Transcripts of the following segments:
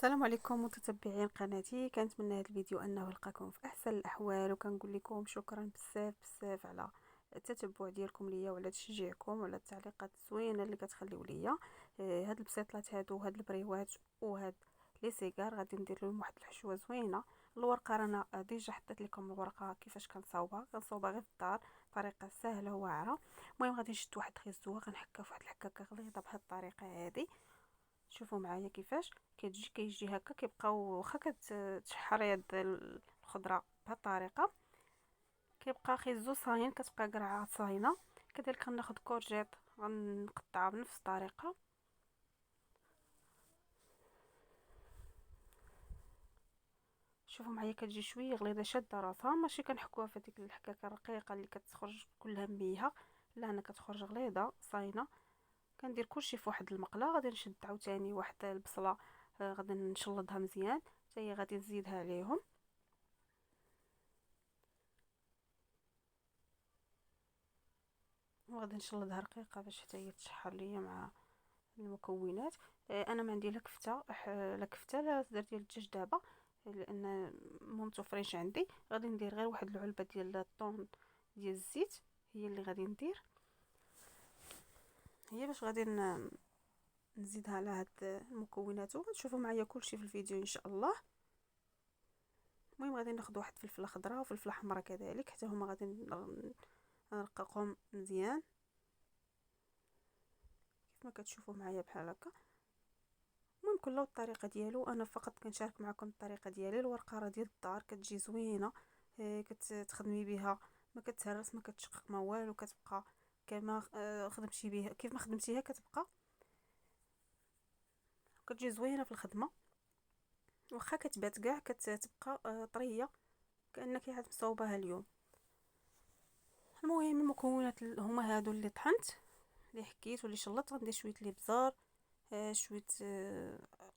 السلام عليكم متتبعين قناتي. كانت من هذا الفيديو انه نلقاكم في احسن الاحوال، وكنقول لكم شكرا بزاف بزاف على التتبع ديالكم ليا وعلى تشجيعكم وعلى التعليقات الزوينه اللي كتخليو ليا. هاد البسيطلات هادو هاد البريوات وهاد لي سيجار غادي ندير لهم واحد الحشوه زوينه. الورقه رانا ديجا حطيت لكم الورقه كيفاش كنصاوبها غير في الدار، طريقه سهله وواعره. المهم غادي نشد واحد الخيزوه غنحكها في واحد الحكاكه غليظه بهاد الطريقه هادي. شوفوا معايا كيفاش كيجي هكا، كيبقاو واخا كتشحر يد الخضره بهذه الطريقه كيبقى خيزو صاين، كتبقى قرعه صاينه. كذلك غناخذ كورجيط غنقطعها بنفس الطريقه. شوفوا معايا كتجي شويه غليظه شاده راسها، ماشي كنحكوها في ديك الحكاكه الرقيقه اللي كتخرج كلها ميها، لا انا كتخرج غليظه صاينه. كندير كلشي في واحد المقله. غادي نشد عاوتاني واحد البصله، غادي نشلضها مزيان حتى هي غادي نزيدها عليهم. وغادي نشلضها رقيقه باش حتى هي تشحر ليا مع المكونات. انا ما عندي لا كفته لا كفته لا صدر ديال الدجاج دابا، لان ما متوفرينش عندي. غادي ندير غير واحد العلبه ديال الطون ديال الزيت، هي اللي غادي ندير، هي باش غادي نزيدها على هاد المكونات. وغتشوفوا معايا كلشي في الفيديو ان شاء الله. المهم غادي ناخذ واحد فلفله خضراء وفلفله حمراء كذلك، حتى هما غادي نرققهم مزيان كيف ما كتشوفوا معايا بحال هكا. المهم كل الطريقه ديالو، انا فقط كنشارك معكم الطريقه ديالي. الورقه راه ديال الدار كتجي زوينه، كتخدمي بها، ما كتهرس ما كتشقق ما والو، كتبقى كما خدمتي بها كيف ما خدمتيها كتبقى كتجي زوينه في الخدمه. واخا كتبات كاع كتبقى طريه كانك عاد مصوباها اليوم. المهم المكونات هما هادو اللي طحنت اللي حكيت واللي شلطت. غندير شويه الابزار، شويه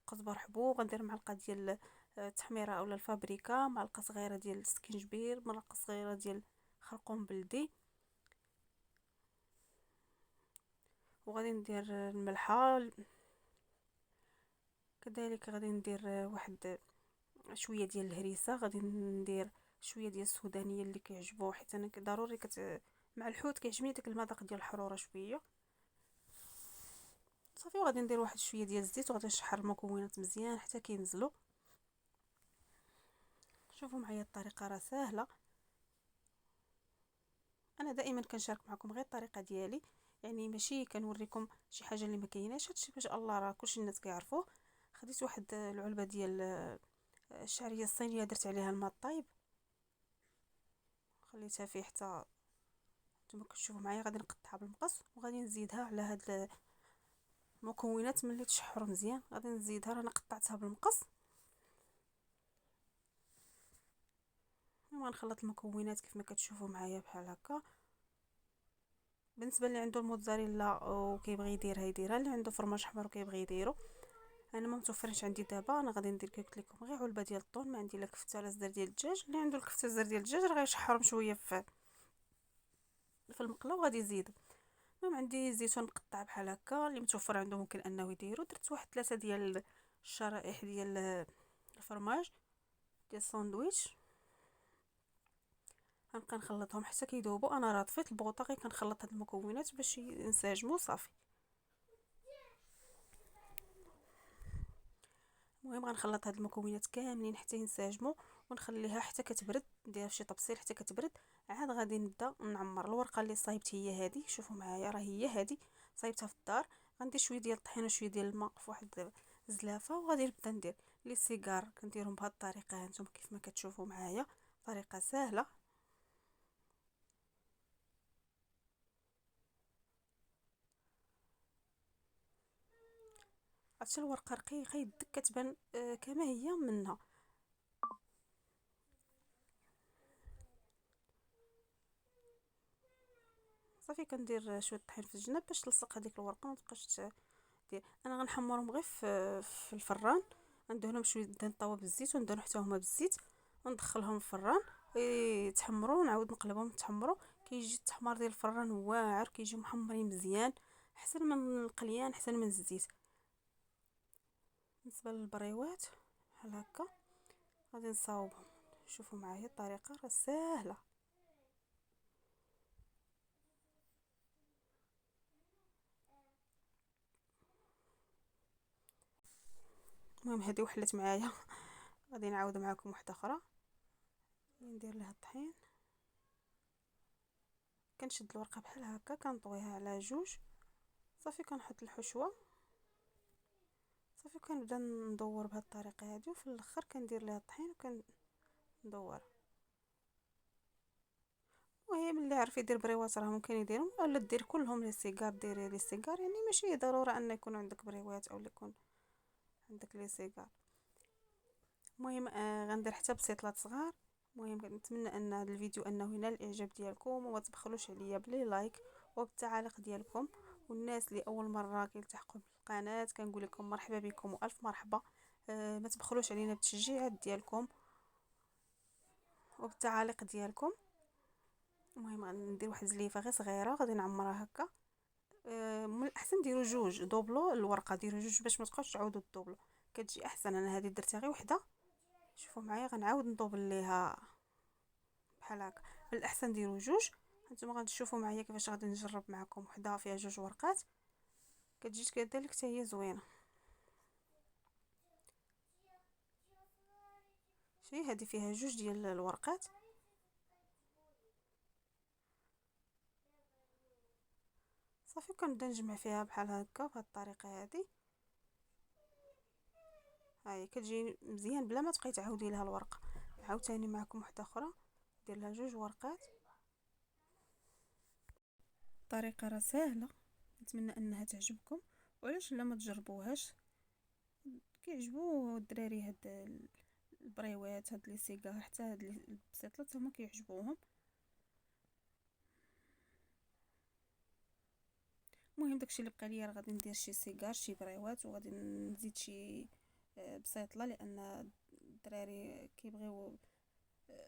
قزبر حبوب، غندير معلقه ديال التحميره اولا الفابريكا، معلقه صغيره ديال السكينجبير، معلقه صغيره ديال خرقوم بلدي. وغادي ندير الملحه كذلك. غادي ندير واحد شويه ديال الهريسه، غادي ندير شويه ديال السودانيه اللي كيعجبو، حيت انا ضروري مع الحوت كيعجبني داك المذاق ديال الحروره شويه صافي. وغادي ندير واحد شويه ديال الزيت وغادي نشحر المكونات مزيان حتى كينزلوا. شوفوا معايا الطريقه راه سهله. انا دائما كنشارك معكم غير الطريقه ديالي، يعني ماشي كنوريكم شي حاجه اللي ما كايناش. هادشي ما شاء الله راه كلشي الناس كيعرفوه. خديت واحد العلبه ديال الشعريه الصينيه، درت عليها الماء الطايب، خليتها فيه حتى نتوما كتشوفوا معايا. غادي نقطعها بالمقص وغادي نزيدها على هاد المكونات. ملي تشحروا مزيان غادي نزيدها، رانا قطعتها بالمقص. غنخلط المكونات كيف ما كتشوفوا معايا بحال هكا. بالنسبه اللي عنده الموتزاريلا وكيبغي يديرها يديرها، اللي عنده فرماج حمر وكيبغي يديرو. انا ما متوفرش عندي دابا، انا غادي ندير كيف قلت لكم غير علبه ديال الطون. ما عندي لا كفته لا زر ديال الدجاج. اللي عنده الكفته زر ديال الدجاج راه غيشحرهم شويه في المقله وغادي يزيد. المهم عندي زيتون مقطع بحال هكا، اللي متوفر عنده ممكن انه يديرو. درت واحد 3 ديال الشرائح ديال الفرماج ديال الساندويتش. غنبقى نخلطهم حتى كيذوبوا. انا راه طفيت البوطه غير كنخلط هاد المكونات باش ينسجموا صافي. المهم غنخلط هاد المكونات كاملين حتى ينسجموا ونخليها حتى كتبرد. نديرها فشي طبسيل حتى كتبرد، عاد غادي نبدا نعمر. الورقه اللي صايبت هي هذه، شوفوا معايا راه هي هذه صايبتها في الدار. غندير شويه ديال الطحين وشويه ديال الماء في واحد الزلافه وغادي نبدا ندير لي سيجار. كنديرهم بهذه الطريقه هانتوما كيف ما كتشوفوا معايا، طريقه سهله. عرفتي الورقه رقيقه يدك كتبان كما هي منها. صافي كندير شويه طحين في الجناب باش تلصق هذيك الورقه ما تبقاش دير. انا غنحمرهم غير في الفران. ندهنهم شويه دهن طاوه بالزيت وندهن حتى هما بالزيت وندخلهم الفران يتحمروا ونعاود نقلبهم يتحمروا. كيجي التحمار ديال الفران واعر، كيجيو محمرين مزيان، احسن من القليان، احسن من الزيت. بالنسبه للبريوات بحال هكا غادي نصاوبهم. شوفوا معايا الطريقه راه ساهله. المهم هذه وحلت معايا. غادي نعاود معكم واحده اخرى. ندير لها الطحين، كنشد الورقه بحال هكا كنطويها على جوج صافي، كنحط الحشوه صافي، كنبدا ندور بهذه الطريقه هذه، وفي الاخر كندير لها الطحين وكندور. المهم اللي عارف يدير بريوات راه ممكن يديرهم، ولا دير كلهم لي سيجار. ديري لي سيجار، يعني ماشي ضروره ان يكون عندك بريوات او يكون عندك لي سيجار. المهم غندير حتى بسيطلات صغار. المهم كنتمنى ان هذا الفيديو انه ينال الاعجاب ديالكم، وما تبخلوش عليا بلي لايك وبالتعاليق ديالكم. والناس اللي اول مره كيلتحقوا بالقناه كنقول لكم مرحبا بكم والف مرحبا. ما تبخلوش علينا بالتشجيعات ديالكم وبالتعاليق ديالكم. المهم غندير واحد الزليفه غير صغيره غادي نعمرها هكا. من الاحسن ديروا جوج، دوبلو الورقه، ديروا جوج باش ما تبقاوش تعاودوا الدوبلو، كتجي احسن. انا هذه درتها غير وحده. شوفوا معايا غنعاود ندوبل ليها بحال هكا. من الاحسن ديروا جوج. هانتوما غادي تشوفوا معايا كيفاش غادي نجرب معكم وحده فيها جوج ورقات، كتجي كذلك حتى هي زوينه. شي هذه فيها جوج ديال الورقات. صافي كنبدا نجمع فيها بحال هكا بهذه الطريقه هذه. هاي كتجي مزيان بلا ما تبقاي تعاودي لها الورقه. عاوتاني معكم واحده اخرى، دير لها جوج ورقات. الطريقه راه سهله، نتمنى انها تعجبكم. وعلاش لا ما تجربوهاش؟ كيعجبوا الدراري هاد البريوات، هاد لي سيجار، حتى هاد البسيطلات هما كيعجبوهم. المهم داكشي اللي بقى ليا راه غادي ندير شي سيجار شي بريوات، وغادي نزيد شي بسيطله، لان الدراري كيبغيو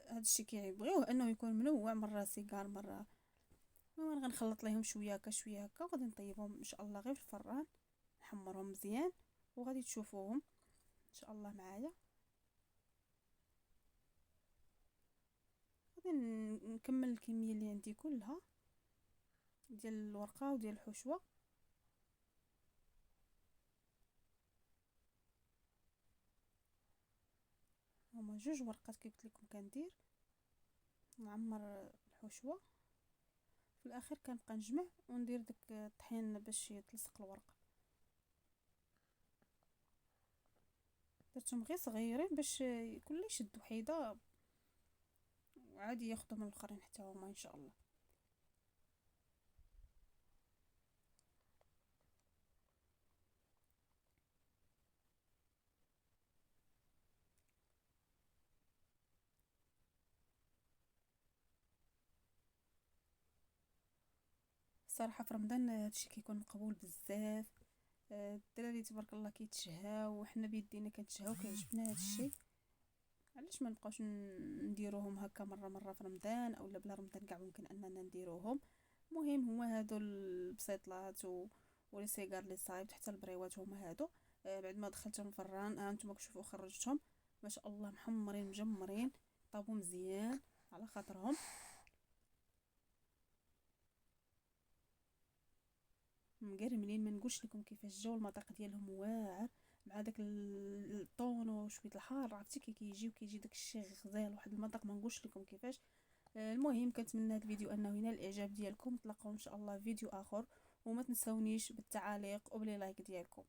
هادشي، كيبغيوه انه يكون منوع، مره سيجار مره. المهم غنخلط ليهم شويه هكا شويه هكا، وغادي نطيبهم ان شاء الله غير في الفران، نحمرهم مزيان وغادي تشوفوهم ان شاء الله معايا. غادي نكمل الكميه اللي عندي كلها ديال الورقه وديال الحشوه. هما جوج ورقات كي قلت لكم كندير، نعمر الحشوه في الاخر كنبقى نجمع وندير داك الطحين باش يتلصق الورق. درتهم غير صغيرين باش كل يشد وحيده، وعادي ياخذوا من الاخرين حتى هما ان شاء الله. الصراحه في رمضان هادشي كيكون مقبول بزاف. الدراري تبارك الله كيتشهاو، وحنا بيدينا كنتشهاو كيعجبنا هادشي. علاش ما نبقاوش نديروهم هكا مره مره في رمضان، اولا بلا رمضان كاع ممكن اننا نديروهم. المهم هما هادو البسيطلات ولي سيجار لي صايبت حتى البريوات هما هادو. بعد ما دخلتهم الفران هانتوما كتشوفوا خرجتهم ما شاء الله محمرين مجمرين، طابوا مزيان على خاطرهم. مقرملين، ما نقولش لكم كيفاش جاو، المذاق ديالهم واعر مع داك الطون وشويه الحار، عرفتي كي كيجي داك الشيء غزال، واحد المذاق ما نقولش لكم كيفاش. المهم كنتمنى هذا الفيديو انه ينال الاعجاب ديالكم. نتلاقاو ان شاء الله في فيديو اخر، وما تنسونيش بالتعاليق وبلي لايك ديالكم.